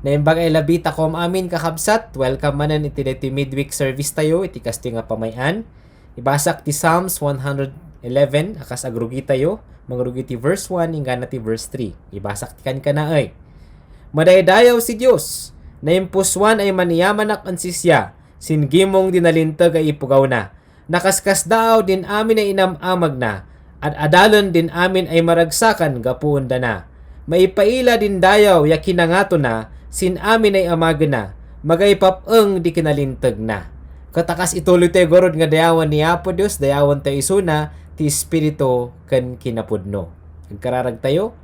Naimbag ay labita kom amin kakabsat, welcome manan iti deti midweek service tayo, iti kasto nga pamayan. Ibasak ti Psalms 111, akas agrugi tayo, magrugi ti verse 1, inggan na ti verse 3. Ibasak ti kan ay. Madaydayaw si Diyos, na impuswan ay maniyamanak ang sisya, singimong dinalintag ay ipugaw na. Nakaskas daw din amin ay inamamag na, at adalon din amin ay maragsakan gapuon da na. Maipaila din dayaw yakinangato na, sin amin ay amaga na, magaypapeng di kinalintag na. Katakas ituloy tayo gorod nga dayawan ni Apo Diyos, dayawan tayo isuna, ti Espiritu kan kinapudno. Nagkararag tayo,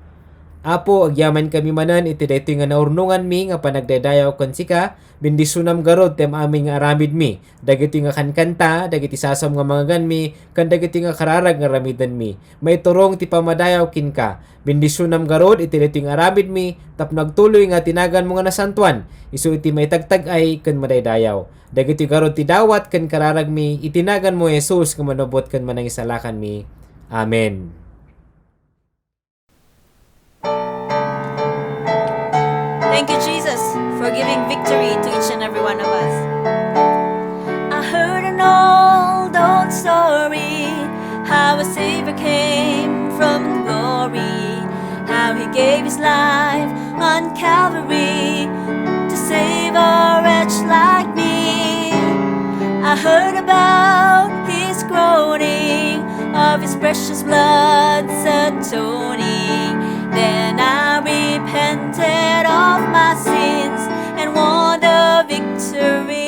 Apo, agyaman kami manan, iti daytoy nga naurnungan mi, nga panagdadayaw kon sika, bendisunam garod, tem amin nga aramid mi, dagiti nga kankanta, dagiti sasam nga mga ganmi, kan dagiti nga kararag nga ramidan mi, may turong ti pamadayaw kin ka, bendisunam garod, iti daytoy nga aramid mi, tap nagtuloy nga tinagan mo nga nasantuan, isu iti may tagtag ay, kan madaydayaw, dagiti garod ti dawat, kan kararag mi, itinagan mo Jesus, kan manubot kan manangisalakan mi. Amen. Thank you, Jesus, for giving victory to each and every one of us. I heard an old story, how a Savior came from glory, how He gave His life on Calvary to save a wretch like me. I heard about His groaning, of His precious blood's atoning. Then I repented of my sins and won the victory.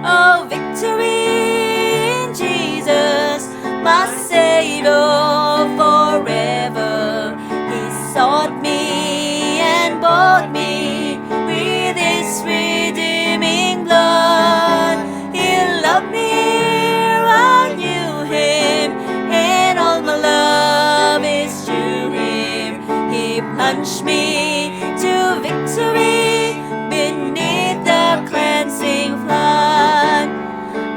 Oh, victory in Jesus, my Savior forever. He sought me and bought me with His redeeming blood. He loved me ere I knew Him, and all my love is to Him. He plunged me to victory beneath the cleansing flood.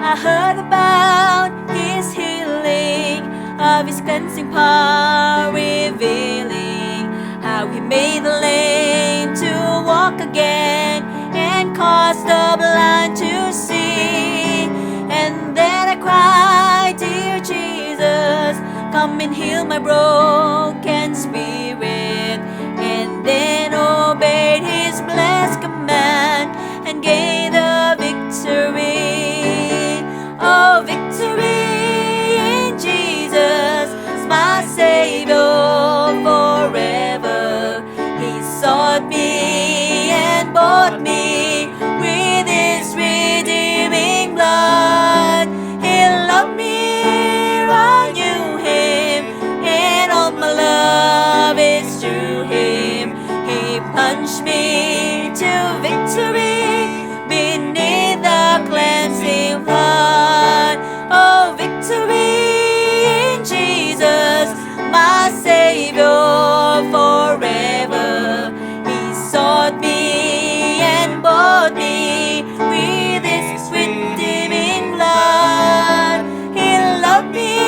I heard about His healing, of His cleansing power revealing, how He made the lame to walk again and caused the blind to see. And then I cried, dear Jesus, come and heal my broken spirit. And then obeyed His blessed command and gained the victory. Oh, victory in Jesus, my Savior forever. He sought me and bought me with His redeeming blood. He loved me ere I knew Him, and all my love is to Him. He plunged me to victory beneath the cleansing flood. Oh, victory in Jesus, my Savior forever. He sought me and bought me with His redeeming blood. He loved me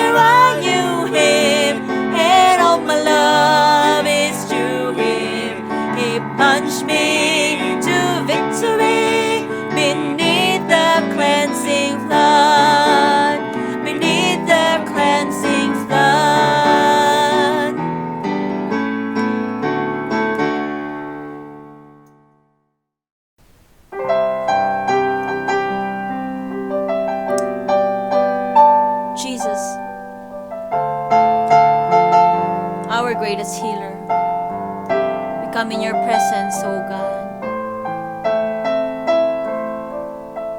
ere I knew Him, and all my love is to Him. He plunged me to victory beneath the cleansing flood, beneath the cleansing flood. Jesus, our greatest healer, we come in your presence, O God.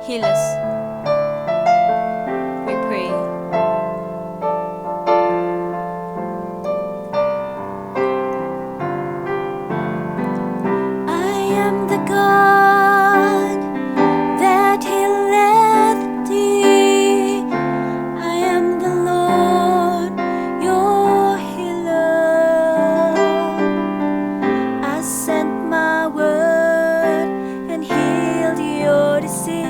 Heal us, we pray. I am the God that healeth thee. I am the Lord, your healer. I sent my word and healed your disease.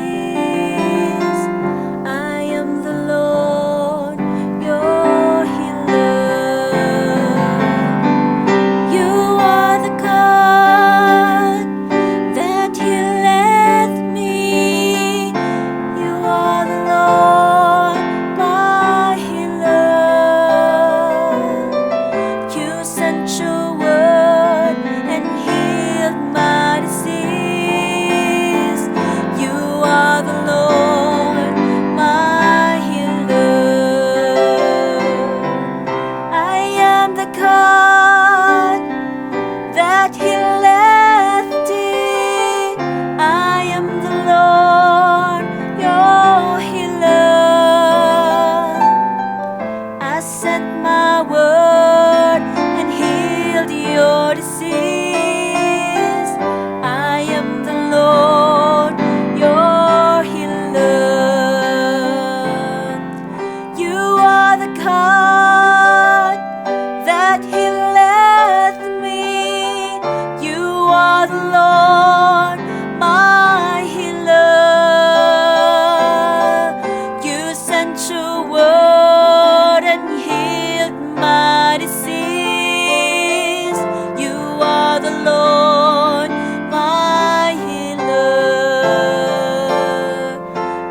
my disease. You are the Lord, my healer.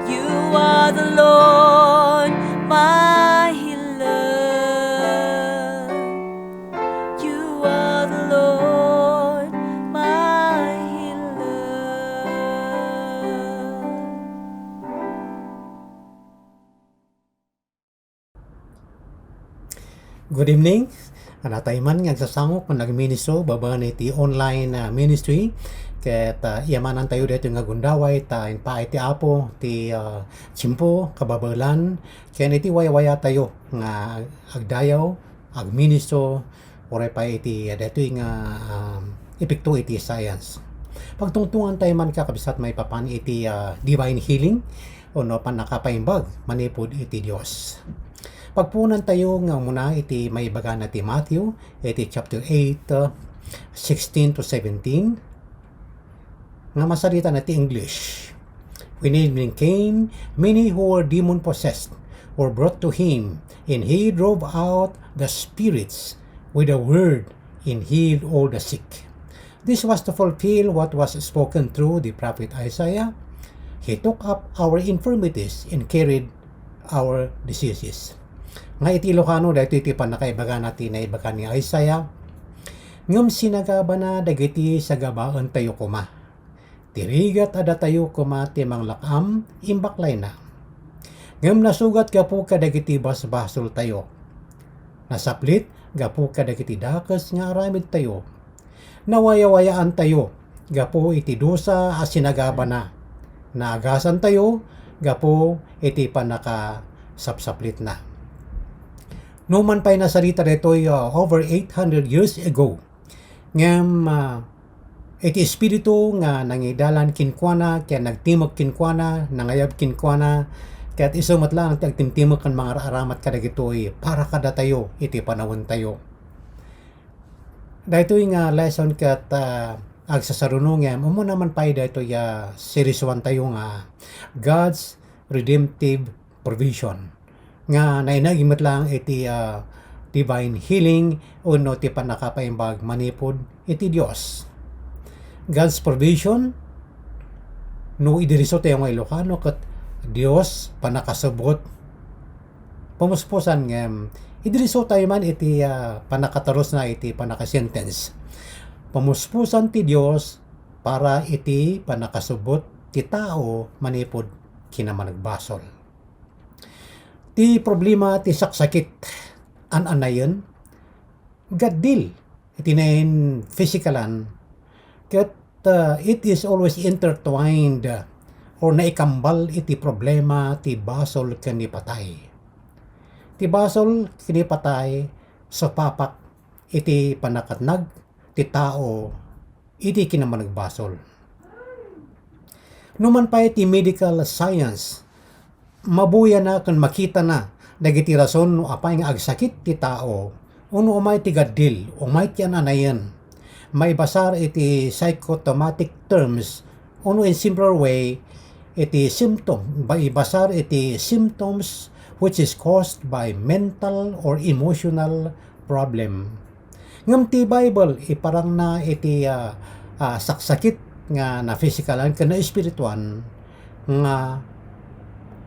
You are the Lord, my healer. You are the Lord, my healer. Good evening. Anatay man nga sasangok kung nag-ministro baba na iti online ministry ket yamanan tayo dito nga gundaway ta pa iti apo ti chimpo kababalan ken iti waya tayo nga agdayaw agministro oray pa iti dito nga epekto iti science. Pagtungtungan tayo man kakabisat may papan iti divine healing o no pan nakapaimbag manipod iti Dios. Pagpunan tayo nga muna iti may baga na ti Matthew, iti chapter 8, 16 to 17. Nga masalita na ti English. When evening came, many who were demon-possessed were brought to him, and he drove out the spirits with a word and healed all the sick. This was to fulfill what was spoken through the prophet Isaiah. He took up our infirmities and carried our diseases. Nga iti Ilocano dahito iti panakaibaga natin na ibaga ni Isaiah. Ngam sinagaba na dagiti sa gabaan tayo kuma. Tirigat ada tayo kuma ti manglakam imbaklay na. Ngam nasugat gapu ka dagiti basbasol tayo. Nasaplit gapu ka dagiti dakas nga aramid tayo. Nawayawayaan tayo gapu iti dusa as sinagaba na. Naagasan tayo gapu iti panaka sapsaplit na. Numan pa'y nasarita dito over 800 years ago. Ngam iti espiritu nga nangidalan kinkwana, kaya nagtimok kinkwana, nangayab kinkwana, kaya isumat lang ang timtimok kan mga aramat kadagitoy para kada tayo, iti panawon tayo. Dito nga lesson kat agsasarunong ngam, naman pa'y dito series 1 tayo nga God's Redemptive Provision. Nga nainagimat lang iti divine healing uno ti panakapaimbag manipod iti Dios. God's provision no idiriso tayo nga Ilocano kat Dios panakasabot pumuspusan nga idiriso tayo man iti panakataros na iti panakasentence. Pumuspusan ti Dios para iti panakasabot ti tao manipod kinamanagbasol. Ti problema ti saksakit anayon gaddil iti nain physikalan ket it is always intertwined or naikambal iti problema ti basol ken ni patay. Ti basol ken ni patay sa papak iti panakatnag ti tao iti kinamanagbasol. Numan pa iti medical science mabuya na kan makita na dagiti rason no apay nga agsakit ti tao uno umay ti gaddil umay ti anayan may basar iti psychosomatic terms uno in simpler way iti symptom basar iti symptoms which is caused by mental or emotional problem. Ngam ti Bible iparang na iti saksakit nga na physikalan ken na espirituan nga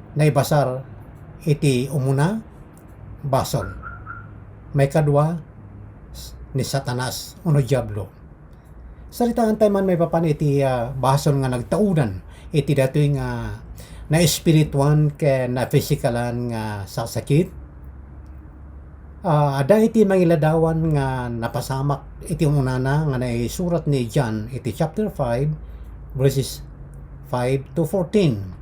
naibasar iti umuna basol. May kadwa ni Satanas uno Diablo. Salitaan tayo man may papan iti basol nga nagtaudan iti datoy nga na espirituan ken na physikalan nga sasakit. Ada iti mangiladawan nga napasamak iti unana nga naisurat ni John iti chapter 5 verses 5 to 14.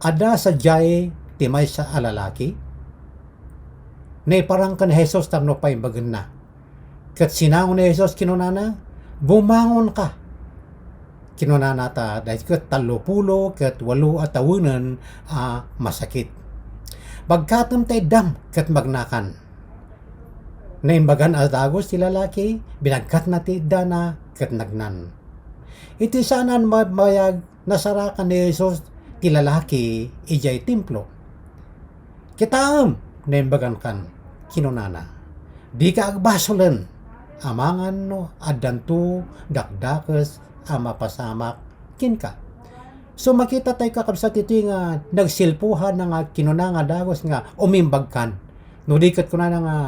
Ada sa jay timay sa alalaki na parang kan Jesus tarno pa imbagan na kat sinangon ni Jesus kinunana bumangon ka kinunana ta dahil kat 30 kat 8 atawunan masakit bagkatam tay dam kat magnakan na imbagan adagos ti lalaki binagkat na ti dana kat nagnan iti sanan mabayag nasarakan ni Jesus ti lalaki ijay templo. Kitaam na imbagan kan. kinunana. Di ka agbasolen, amangan no adanto dakdakes ama pasamak kinka. So makita tayo kakabsat ito nga nagsilpuhan nga kinuna nga dagos nga umimbag kan. No dikat ko na nga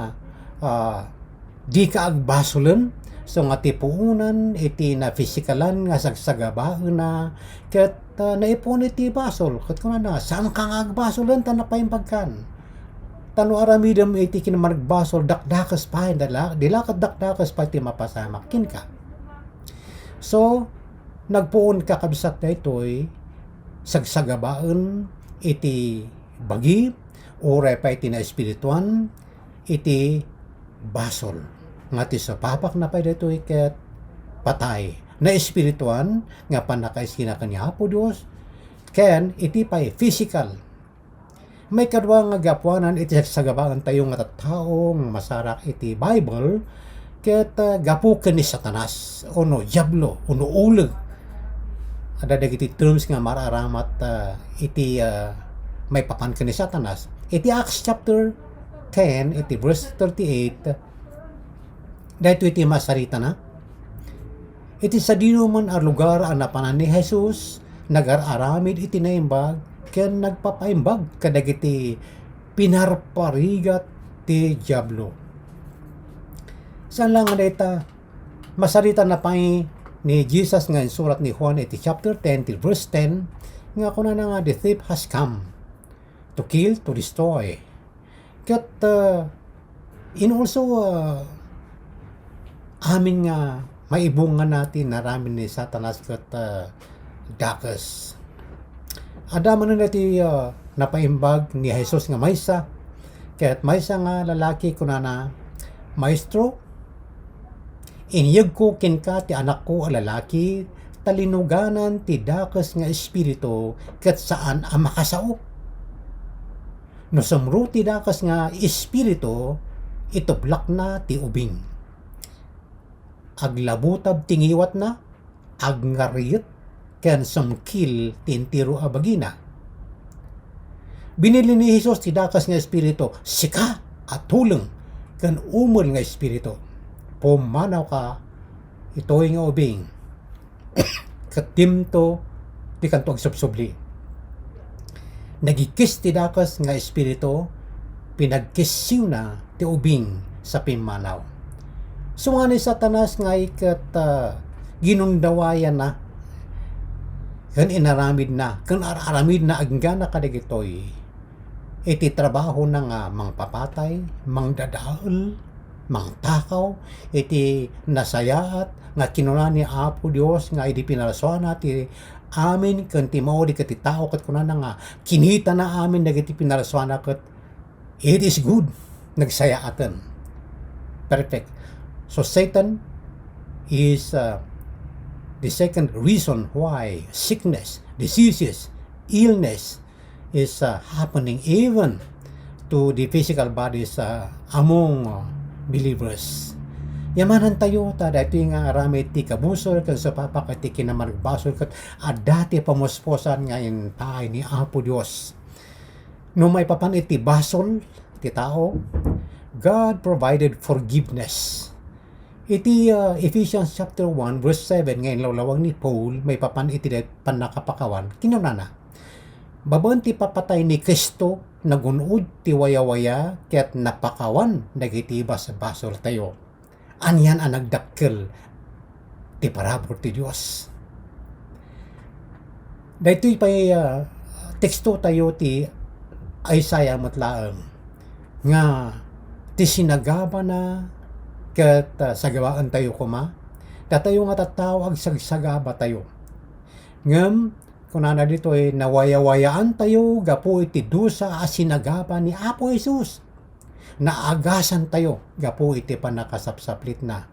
di ka agbasolen, so nga tipuunan iti na fisikalan nga sagsagabaan na ket naipon iti basol ket kuna na saan ka nga agbasolen ta napaimbag kan. Tano aramidem iti kinamagbasol dakdakas pa dila ket dakdakas pa iti mapasamak kinka. So nagpuon ka kabsat na ito'y sagsagabaan iti bagi o pa iti na espirituan iti basol nga ti sa papak na pa dito'y ket patay na espirituan nga panakaiskina kanya Apo Dios ken iti pay physical. May kadwa nga gapuanan iti sagsagabaan tayo nga tattao nga masarak iti Bible ket gapuken ni Satanas ono diablo ono uleg. Ada dagiti terms nga mararamat iti may papan ken ni Satanas. Iti Acts chapter 10 iti verse 38 dahito iti masarita na. Iti sa dino man a lugar ang napanan ni Jesus nagararamid iti naimbag ken nagpapaimbag kadagiti pinarparigat ti diablo. Saan lang nga data masarita na pa ni Jesus nga surat ni Juan iti chapter 10 till verse 10 nga kuna na nga the thief has come to kill, to destroy. Ket in also amin nga maibungan natin na ramin ni Satanas ket dakas. Adaman na nati napaimbag ni Jesus nga maysa ket maysa nga lalaki kuna na maestro inyag ko kinka ti anak ko a lalaki talinuganan ti dakas nga espiritu ket saan a makasao. No sumro ti dakas nga espiritu itublak na ti ubing. Aglabutab tingiwat na agngariyet ken sumkil ti entero a bagina. Binili ni Jesus ti dakas nga espiritu sika at tuleng ken umol nga espiritu. Pumanaw ka ito'y nga ubing katimto ti kanto agsubsubli. Nagikis ti dakas nga espiritu pinagkisiw na ti ubing sa pimanaw. So nga ni Satanas nga ikat ginundawayan na ken inaramid na ken aramid na agnana kadagitoy iti trabaho na nga mangpapatay, mangdadaol, mangtakaw, iti nasayaat nga kinuna ni Apo Dios nga iti pinaraswan ti amin ken ti mao di ket tao ket kunana nga kinita na amin dagiti pinaraswan ket it is good nagsayaaten. Perfect. So Satan is the second reason why sickness, diseases, illness is happening even to the physical bodies among believers. Yamanan tayo ta dati nga arami ti kabusol ken sa papak iti kinamagbasol ket adati pamusposan nga in taay ni Apo Dios. No may papan iti basol ti tao, God provided forgiveness. Iti Ephesians chapter 1 verse 7 ngayon lawlawang ni Paul may papan iti panakapakawan kinunana. Baban ti papatay ni Kristo nagunod ti waya-waya ket napakawan dagiti basol tayo. Anyan ang nagdakkel ti parabor ti Dios. Daytoy pay teksto tayo ti Isaiah matlaeng nga ti sinagaba na ket sagawaan tayo kuma datayo nga tattao ag sagsagaba tayo ngem kunana dito nawaya-wayaan tayo gapo iti dusa a sinagaba ni Apo Jesus. Naagasan tayo gapo iti panakasapsaplit na.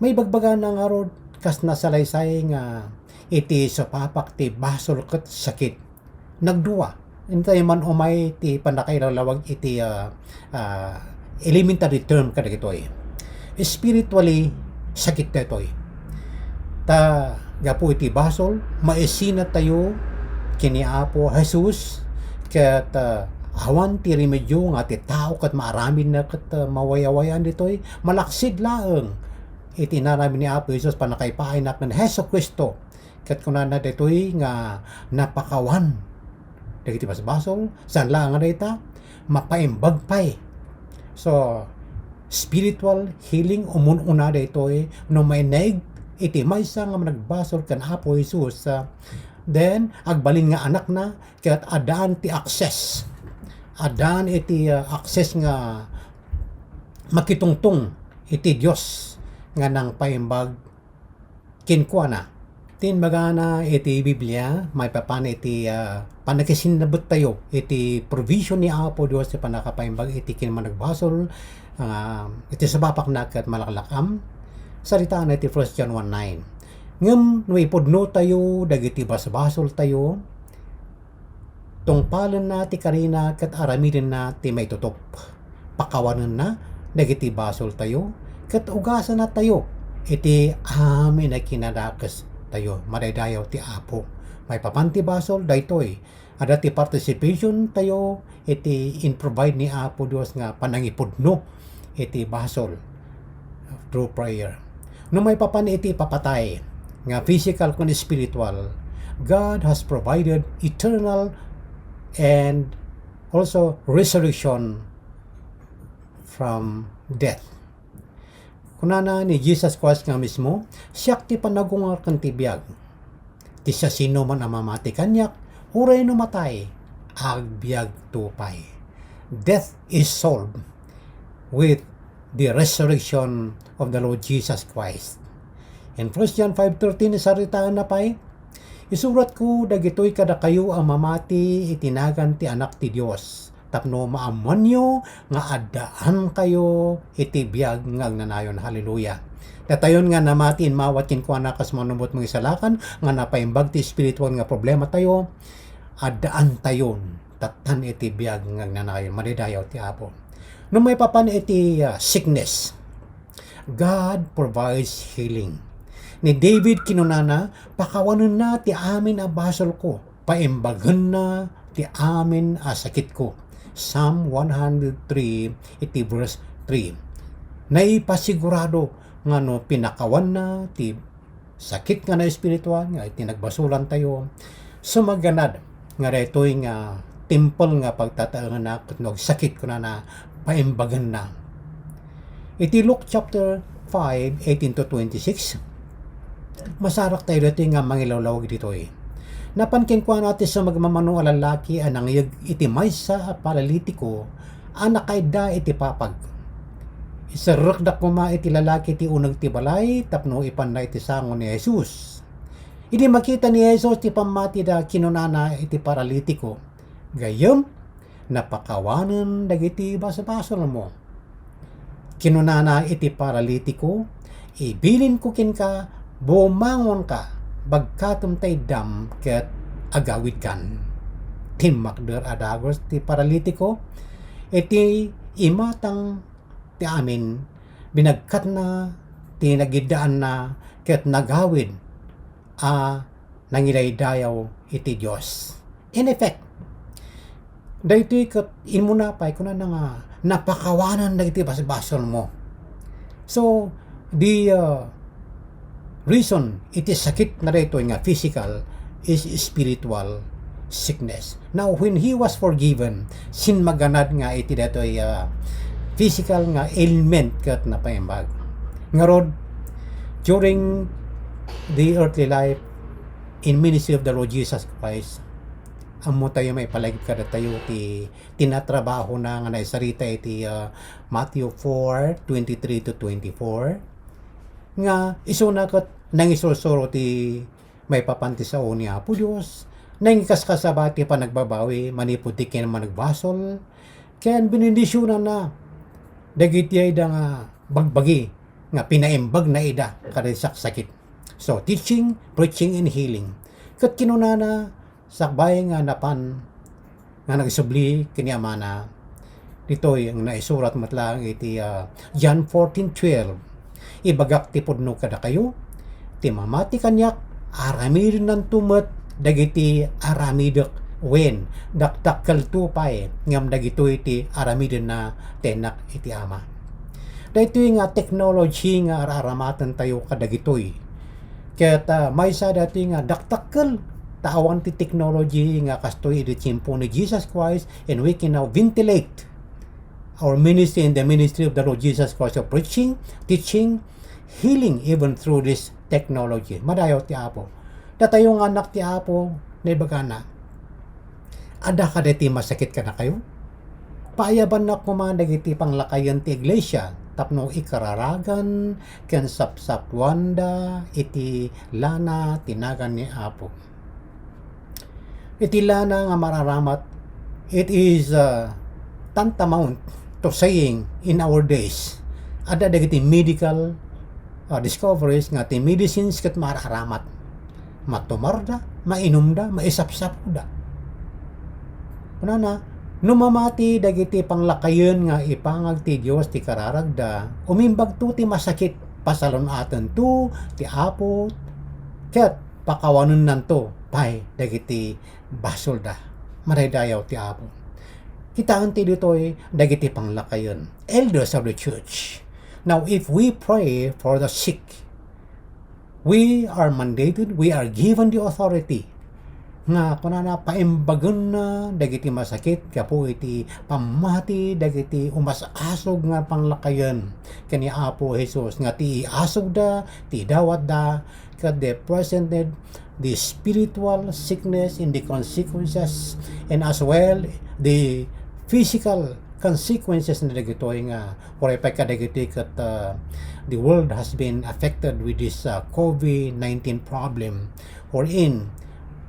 May bagbaga na nga rod kas nasalaysay nga iti sapapak ti basol ket sakit. Nagduwa. Intay man umay ti panakailalawag iti elementary term kadagitoy. Spiritually sakit detoy. Ta gapo iti basol maisina tayo kini Apo Jesus ket awan ti remedyo nga ti tao kat maaramin na kat mawayawayan ditoy malaksid laeng iti narami ni Apo Jesus panakaipaay na kan Heso Kristo kat kunana ditoy nga napakawan dagiti basbasol san lang nga dita mapaimbag pay. So spiritual healing umununa ditoy no may neg iti maysa nga nagbasol kan Apo Jesus then agbalin nga anak na ket adaan ti access adaan iti access nga makitungtong iti Dios nga nang paimbag kinkuana tin magana iti Biblia may papan iti panakisinabot tayo iti provision ni Apo Dios ti panakapaimbag iti kinman nagbasol iti sabapak na ket malaklakam sarita na iti 1 John 1:9 ngem no ipudno tayo dagiti basbasol tayo tungpalan na ti karina ket aramiden na ti may tutop pakawanen na dagiti basol tayo ket ugasan na tayo iti amin na kinadakes tayo madaydayaw ti Apo may papanti basol daytoy ada ti participation tayo iti in provide ni Apo Dios nga panangipudno iti basol through prayer. No may papan iti papatay nga physical kun spiritual, God has provided eternal and also resurrection from death. Kunana ni Jesus Christ nga mismo, siya ti panagungar kan tibiyag. Ti sa sino man amamati kanyak, uray no matay, agbyag tupay. Death is solved with the resurrection of the Lord Jesus Christ. In 1 John 5:13 saritaan na pay, isurat ko dagitoy kada kayo ang mamati itinagan ti anak ti Dios. Tapno maamuan nyo nga addaan kayo iti biyag nga agnanayon. Hallelujah. Datayon nga namatin mawat kinkuana kas manumot mga isalakan nga napaimbag ti spiritual nga problema tayo. Addaan tayon tatan iti biyag nga agnanayon. Madidayaw ti Apo. No may papan iti sickness, God provides healing. Ni David kinunana, pakawanan na ti amin a basol ko, paimbagan na ti amin a sakit ko. Psalm 103 iti verse 3. Naipasigurado nga no pinakawan na ti sakit nga na espiritual nga iti nagbasulan tayo. Sumaganad nga daytoy nga temple nga pagtataangan na ket sakit ko na paimbagan na. Iti Luke chapter 5:18-26 masarak tayo dito nga mangilawlawag dito Napankin ko natin sa magmamano alalaki anang iti maysa paralitiko anakayda iti papag. Isarok da kuma iti lalaki ti unag ti balay tapno ipanday iti sango ni Jesus. Idi makita ni Jesus ti pamati da kinunana iti paralitiko. Gayem napakawanan dagiti basabasol mo. Kinunana iti paralitiko, ibilin ko kin ka, bumangon ka, bagkatom tay dam ket agawid kan. Timmakder adagos ti paralitiko, iti imatang ti amin, binagkat na, ti nagidaan na, ket nagawid, nangidaydayaw iti Dios. In effect, daytoy ket inmunapay kuna nga napakawanan dagiti basbasol mo. So the reason it is sakit na daytoy nga physical is spiritual sickness. Now when he was forgiven, sin maganad nga iti daytoy physical nga ailment ket napaimbag. Ngarod during the earthly life in ministry of the Lord Jesus Christ, amo tayo may palagip kada tayo ti tinatrabaho na nga naisarita iti Matthew 4:23-24 nga isuna ket nangisusuro ti may papanti sa ni Apo Dios nangikaskasabati pa nagbabawi manipud ti ken managbasol ken benedisyonan na dagiti ay da nga bagbagi nga pinaimbag na ida kada sakit. So teaching, preaching, and healing ket kinunana sakbay nga napan nga nagsubli kini amana ditoy ang naisurat matlang iti John 14:12 ibagak ti pudno kada kayo ti mamati kanyak aramid nan tumet dagiti aramidek when dakdakkel tupay ngam dagitoy iti aramiden na tenak iti ama. Daytoy nga technology nga araramatan tayo kadagitoy. Ket maysa dati nga dakdakkel taawan ti technology nga kastoy iti tiyempo ni Jesus Christ, and we can now ventilate our ministry in the ministry of the Lord Jesus Christ of preaching, teaching, healing even through this technology. Madayo ti Apo. Datayong anak ti Apo na ibagana. Ada ka dati masakit ka na kayo? Paayaban na kumandag iti panglakayan ti iglesia tapno ikararagan ken sapsapwanda iti lana tinagan ni Apo. Iti lana nga mararamat, it is tantamount to saying in our days ada dagiti medical discoveries nga ti medicines ket mararamat matumar da, mainom da, maisapsap da. Kunana numamati dagiti panglakayen nga ipangag ti Dios ti kararagda, umimbag to ti masakit pasalon aten to ti Apo ket pakawanon nanto pay dagiti basol da. Maraydayaw ti Apo. Kitaan ti ditoy dagiti panglakayen, elders of the church. Now if we pray for the sick, we are mandated, we are given the authority nga kunana paimbagan na dagiti masakit kapo iti pamati dagiti umasasog nga panglakayen kani Apo Jesus nga ti asog da, ti dawat da ket the presented the spiritual sickness in the consequences, and as well the physical consequences na dagitoy nga oray pa kadagiti ket the world has been affected with this COVID-19 problem, wherein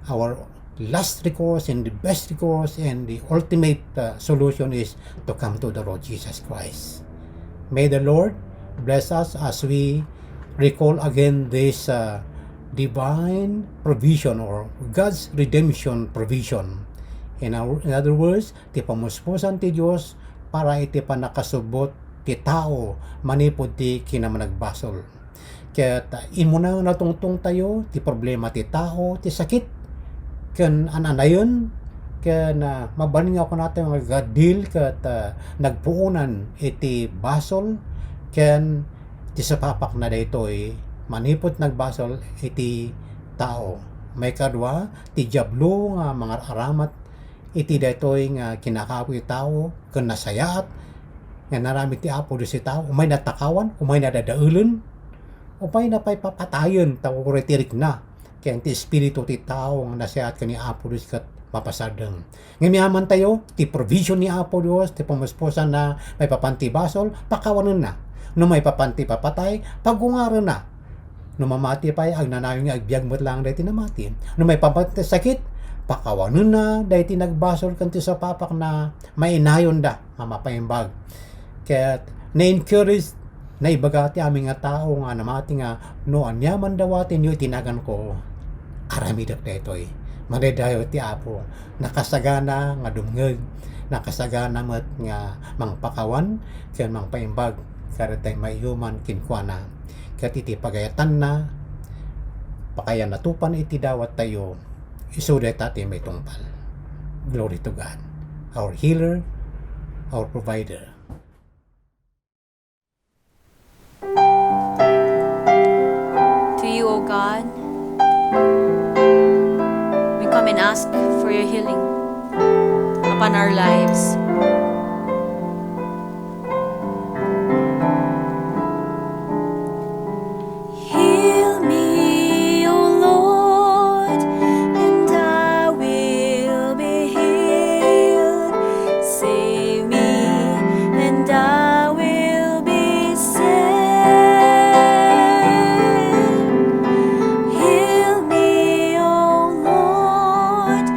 our last recourse and the best recourse and the ultimate solution is to come to the Lord Jesus Christ. May the Lord bless us as we recall again this divine provision or God's redemption provision. In other words, ti pamuspusan ti Dios para iti panakasubot ti tao manipod ti kinamanagbasol. Ket imo na natungtong tayo ti problema ti tao, ti sakit ken ananayon ken mabalin nga ko natin mga gadil ket nagpuunan iti basol ken ti sapapak na daytoy manipot nagbasol iti tao. May kadwa ti diablo nga mga aramat iti daytoy nga kinakapoy tao ken nasayaat nga narami ti Apo do si tao, umay natakawan, umay nadadaelen, umay napay papatayon tao retirik na ken ti espiritu ti tao nga nasayaat kani Apo do ket mapasadeng. Ngimiaman tayo ti provision ni Apo Dios ti pamuspusan na may papanti basol pakawanen na. No may papanti papatay pagungaran na. No mamati pay agnanayon nga agbyag met lang dayti namati. No may papanti sakit pakawanen na dayti nagbasol ken ti sapapak na mainayon da mamapaimbag. Ket na-encourage na ibagati aming nga tao nga namati nga no anyaman dawatin yu tinagan ko aramidak daytoy. Madaydayo ti Apo nakasagana nga dumngeg, nakasagana met nga mangpakawan ken mangpaimbag karetay mayhuman kinkwana. Ket iti pagayatan na pakayan natupan iti dawat tayo isuday tati may tungpal. Glory to God, our healer, our provider. To you, O God, we come and ask for your healing upon our lives. Heal me, O Lord, and I will be healed. Save me, and I will be saved. Heal me, O Lord,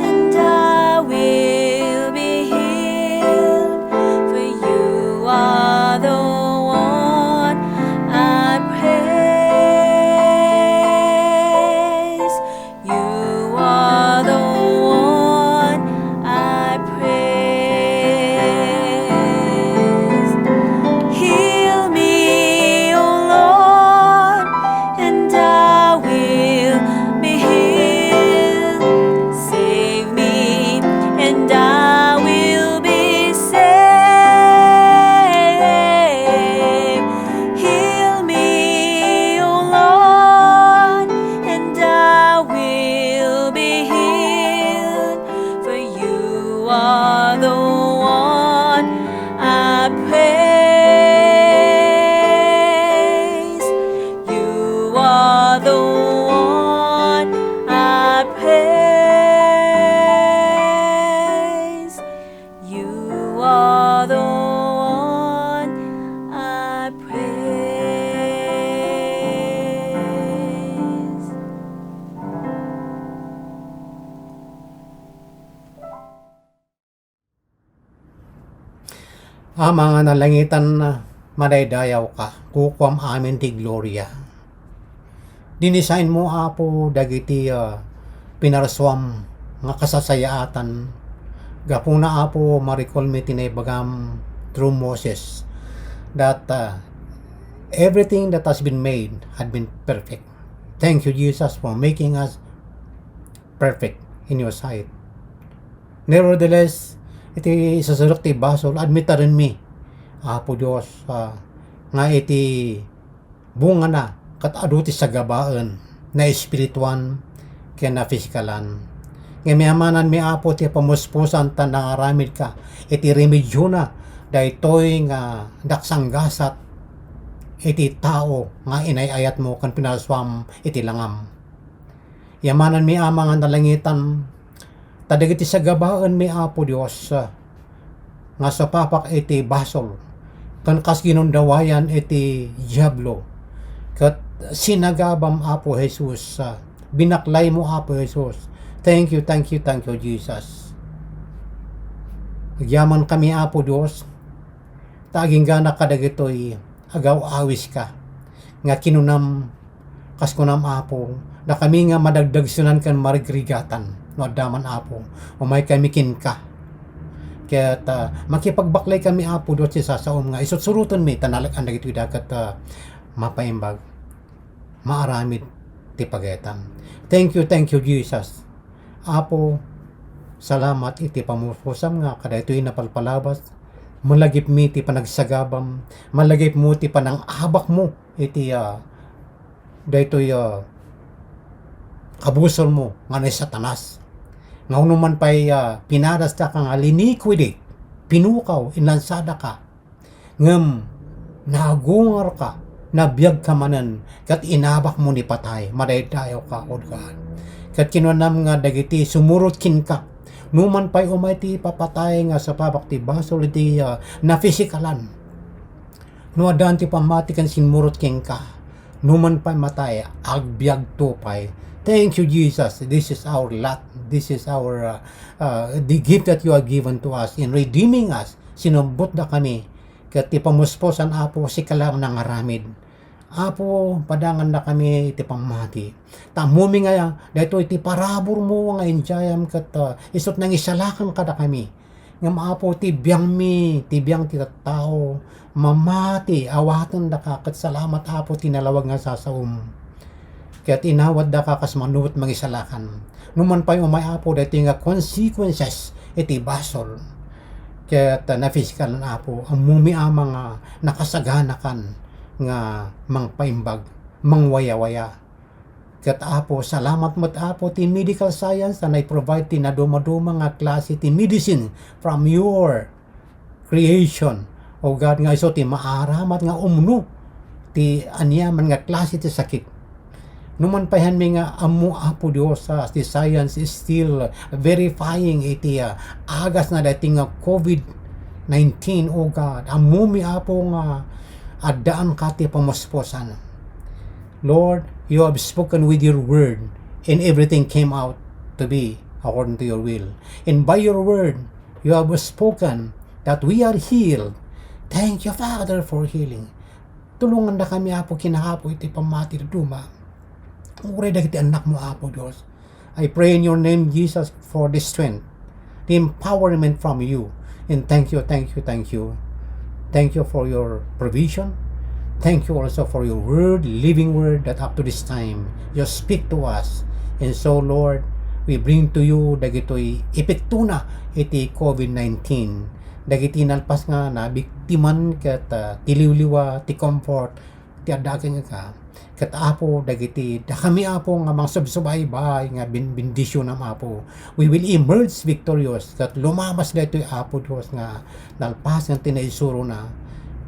and I will be healed. Ama nga nalangitan na madaydayaw ka, kukwam amin ti Gloria. Dinisign mo Apo dagiti pinaraswam nga kasasayaatan. Gapuna Apo maricol mi tinay-bagam through Moses that everything that has been made had been perfect. Thank you Jesus for making us perfect in your sight. Nevertheless, iti sasadok ti basol, admita rin mi, Apo Diyos, nga iti bunga na, kat adu ti sagabaan, na espirituan, kaya na fisikalan. Nga mayamanan mi Apo ti pamuspusan ta nangaramid ka, iti remedyo na, daytoy nga daksanggasat, iti tao, nga inayayat mo, kan pinaswam, iti langam. Yamanan mi ama nga nalangitan, tadagiti sa gabaan mi Apo Dios nga sa papak iti basol kan kas ginundawayan iti diablo kat sinagabam Apo Jesus, binaklay mo Apo Jesus. Thank you Jesus. Agyaman kami Apo Dios, taging gana kadagitoy agaw awis ka nga kinunam kas kunam Apo na kami nga madagdagsunan kan marigrigatan no daman Apo umay kami kin ka kaya makipagbaklay kami Apo doon sa sasaom nga isutsuruton mi tanalag ang dagito dagat mapaimbag maaramid ti pagetam. Thank you Jesus Apo. Salamat iti pamupusam nga kadaytoy napalpalabas malagip mi ti panagsagabam, malagip mo ti panangabak mo iti daytoy kabusol mo nga ni Satanas. Nga unuman pa'y pinadas ta kang aliniquidate, pinukaw, inlansada ka, ngam nagungar ka, nabiyag ka manan, kat inabak mo ni patay, madaydayaw ka, O God. Kat kinunam nga dagiti, sumurot kin ka, numan pa'y umay ti papatay nga sa pabak ti basol iti na fisikalan. Nuadan ti pamatikan sinmurot kin ka, numan pa'y matay, agbyag tupay. Thank you Jesus, this is our lot, this is our the gift that you have given to us in redeeming us. Sinumbot na kami kat ipamusposan Apo si kalam ng aramid. Apo padangan na kami iti pamati. Tamumi nga dahito iti parabor mo nga enjayam kat isot nang isalakan kada kami. Ngam Apo ti biyang mi, ti biyang ti tao mamati awatan da ka kat salamat Apo tinalawag nga sasaum. Kaya tinawad da ka kas manuot mangisalakan. Numan pa'y umay Apo dahito nga consequences iti basol. Kaya na physical na Apo ang mumi amang nakasaganakan nga mangpaimbag, mangwaya-waya. Kaya Apo salamat mo't Apo ti medical science na i-provide ti naduma-duma nga klase ti medicine from your creation. O God nga iso ti maaramat nga umno ti anyaman nga klase ti sakit. Numan pahan mi nga amu Apo Dios the science is still verifying iti agas na dating nga COVID-19 O God. Amu mi Apo nga adaan ka ti pamusposan. Lord, you have spoken with your word and everything came out to be according to your will. And by your word, you have spoken that we are healed. Thank you Father for healing. Tulungan na kami Apo kinahapo iti pamati duma. Uray dagiti anak mo Apo Diyos. I pray in your name Jesus for the strength, the empowerment from you. And thank you. Thank you for your provision. Thank you also for your word, living word that up to this time you speak to us. And so Lord, we bring to you dagitoy epekto na iti COVID-19. Dagiti nalpas nga na biktiman kat tiliwliwa ti comfort ti adagan ka. Kat Apo dagiti da kami Apo nga mga subsubaybay nga bendisyon am Apo. We will emerge victorious kat lumamas daytoy Apo Dios nga nalpas nga tinaisuro na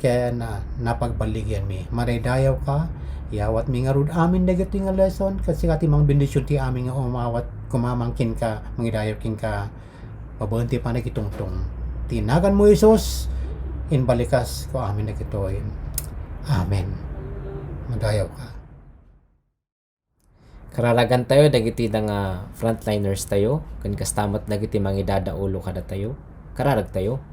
kaya na napagbaligyan mi. Maraydayaw ka, yawat mi nga rud amin dagiti nga lesson kasi kati mga bendisyon ti amin nga umawat kumamangkin ka, mangidayaw kin ka. Pabunti pa nagitungtong. Tinagan mo Jesus in balikas ko amin nagitoy. Amen. Madayaw ka. Kararagan tayo dagiti nga frontliners tayo kan kastamat dagiti mangidada ulo kada tayo. Kararag tayo.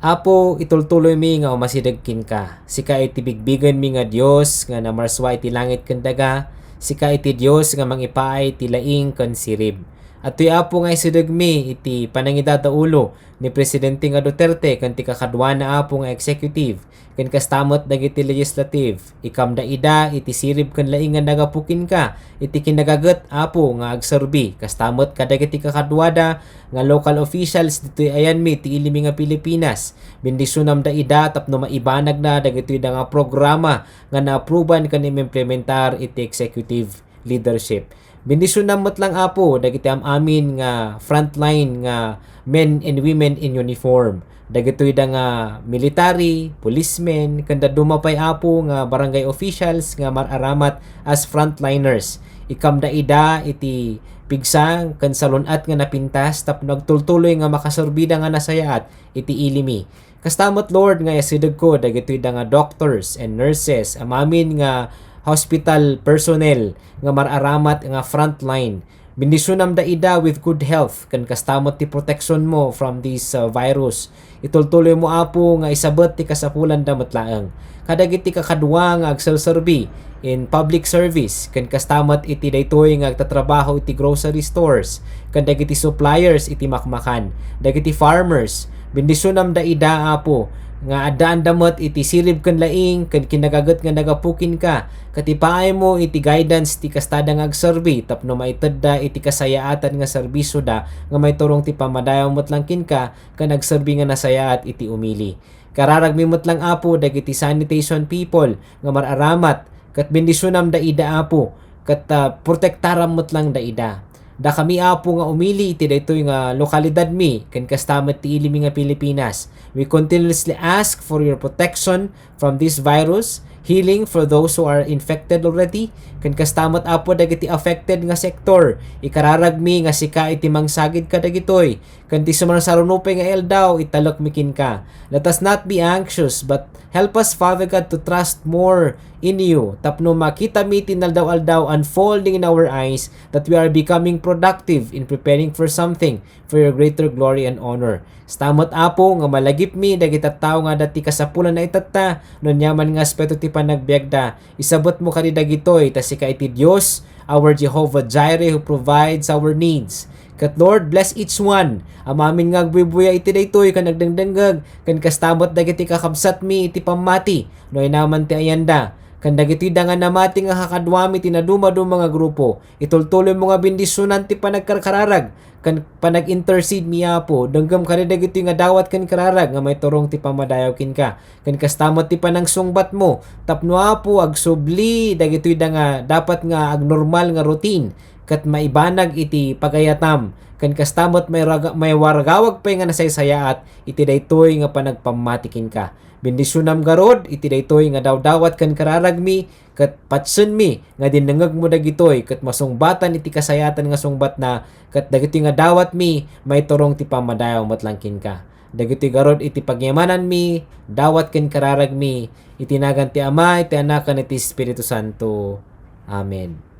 Apo, itultuloy mi nga umasidagkin ka. Sika iti bigbigan mi nga Dios nga namarswa iti langit ken daga. Sika iti Dios nga mangipaay ti laing ken sirib. At tuy apo nga isidag mi iti panangidadaulo ni Presidente nga Duterte ken ti kakadwa na apo nga executive ken kastamot dagiti legislative. Ikamda ida iti sirib ken laing nga nagapukin ka iti kinagaget apo nga agserbi. Kastamot kadagiti kakadwada nga local officials ditoy ayan mi ti ilimi nga Pilipinas. Bendisyonam da ida tapno maibanag na dagiti da nga programa nga naapruban ken implementar iti executive leadership. Bendisyonam met lang apo dagiti amin nga frontline nga men and women in uniform. Dagitoy da nga military, policemen, kanda dumapay apo nga barangay officials nga mararamat as frontliners. Ikamda ida iti pigsang kan salunat nga napintas tap nagtultuloy nga makasorbida nga nasayaat iti ilimi. Kastamot Lord nga yasideg ko dagitoy da nga doctors and nurses, amamin nga hospital personnel nga mararamat nga frontline. Bendisyonam da ida with good health kan kastamot ti protection mo from this virus. Itultuloy mo apo nga isabot ti kasapulan da metlaeng. Kadagiti kakadwa nga agserserbi in public service kan kastamot iti daytoy nga agtatrabaho iti grocery stores, kan dagiti suppliers iti makmakan, dagiti farmers. Bendisyonam da ida apo nga adaan damot iti sirib ken laing ken kinagaget nga nagapukin ka. Katipaay mo iti guidance ti kastada nga agserbi tapno maited da iti kasayaatan nga serbisyo da nga may turong ti pamadayaw met lang kin ka ken agserbi nga nasayaat iti umili. Kararag mimot lang apo dagiti sanitation people nga mararamat ket bendisyonam da ida apo ket protektaram met lang da ida. Da kami apo nga umili iti daytoy nga lokalidad mi ken kastamot ti ilimi nga Pilipinas. We continuously ask for your protection from this virus, healing for those who are infected already, ken kastamot apo dagiti affected nga sektor. Ikararag mi nga sika iti mangsagid ka dagitoy ken ti sumarsarunupay nga eldaw italok mikin ka. Let us not be anxious but help us, Father God, to trust more in you. Tapno makita mi tinaldaw-aldaw unfolding in our eyes that we are becoming productive in preparing for something for your greater glory and honor. Stamot apo nga malagip mi dagiti tawo nga dati kasapulan na itatta no nyaman nga aspeto ti panagbiagda. Isabot mo kani dagitoy ta sika iti Dios, our Jehovah Jireh who provides our needs. Kat Lord, bless each one. Amamin nga agbubuya iti daytoy kan nagdangdanggag kan kastamot dagiti kakabsat mi iti pamati no inaman ti ayanda. Kan dagiti da nga namati nga kakadwami tinaduma-duma nga grupo. Itultuloy mo nga bendisyonan ti panagkarkararag kan panag-intercede mi apo. Danggam kani dagiti nga dawat kan kararag nga may turong ti pamadayaw kin ka. Kan kastamot ti panangsungbat mo. Tapno apo agsubli dagiti da nga dapat nga agnormal nga routine kat maibanag iti pagayatam kan kastamot may waragawag pa nga nasaysayaat iti daytoy nga panagpamatikin ka. Bendisyonam garod iti daytoy nga dawdawat kan kararag mi kat patsen mi nga dinengeg mo dagitoy kat masungbatan iti kasayatan nga sungbat na kat dagiti nga dawat mi may turong ti pamadayaw matlangkin ka. Dagiti garod iti pagyamanan mi dawat ken kararag mi itinagan ti Ama iti Anak ken iti Espiritu Santo. Amen.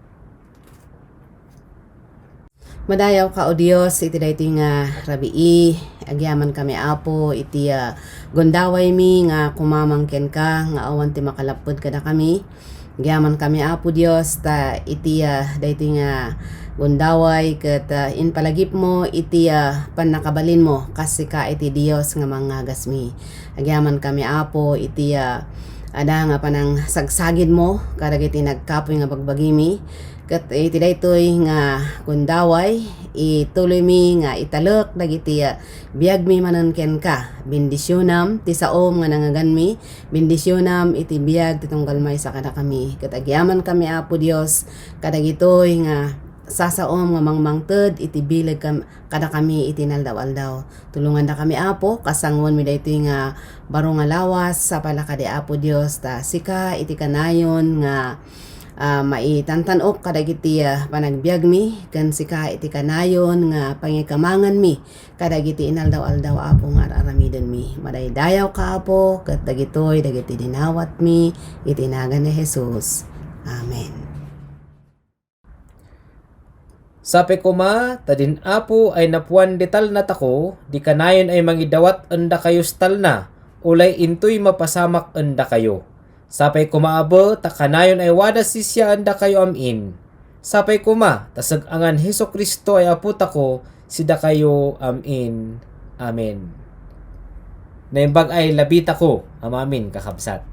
Madayaw ka o Dios iti daytoy nga rabii agyaman kami apo iti gondaway mi nga kumamangken ka nga awan ti makalapod kada kami. Agyaman kami apo Dios ta iti daytoy nga gondaway ket inpalagip mo iti panakabalin mo kasi ka iti Dios nga mangagas mi. Agyaman kami apo iti ada nga panang sagsagid mo kadagiti nagkapoy nga bagbagimi. Kat iti daytoy nga kundaway ituloy mi nga italek dagiti biag mi manen ken ka. Bendisyonam ti saom nga nangagan mi, bendisyonam iti biag ti tunggal may sa kada kami. Ket agyaman kami apo Dios kadagitoy nga sasaom nga mangmangted iti bilag kada kami iti naldaw-aldaw. Tulungan da kami apo kasangwon mi daytoy nga baro nga lawas sa palakadi apo Dios ta sika iti kanayon nga maitantanok kadagiti panagbiag mi ken sika iti kanayon nga pangikamangan mi kadagiti inaldaw-aldaw apo nga aramiden mi. Madaydayaw ka apo ket dagitoy dagiti dinawat mi itinagan ni Jesus. Amen. Sapay kuma, tadin apo ay napuan detal na tako, di kanayon ay mangidawat anda kayo stal na, ulay intoy mapasamak anda kayo. Sapay kumaabo, takanayon ay wada sisya anda kayo amin. Sapay kuma, tasag angan Heso Kristo ay apo tako, sida kayo amin. Amen. Naimbag ay labita ko, amamin kakabsat.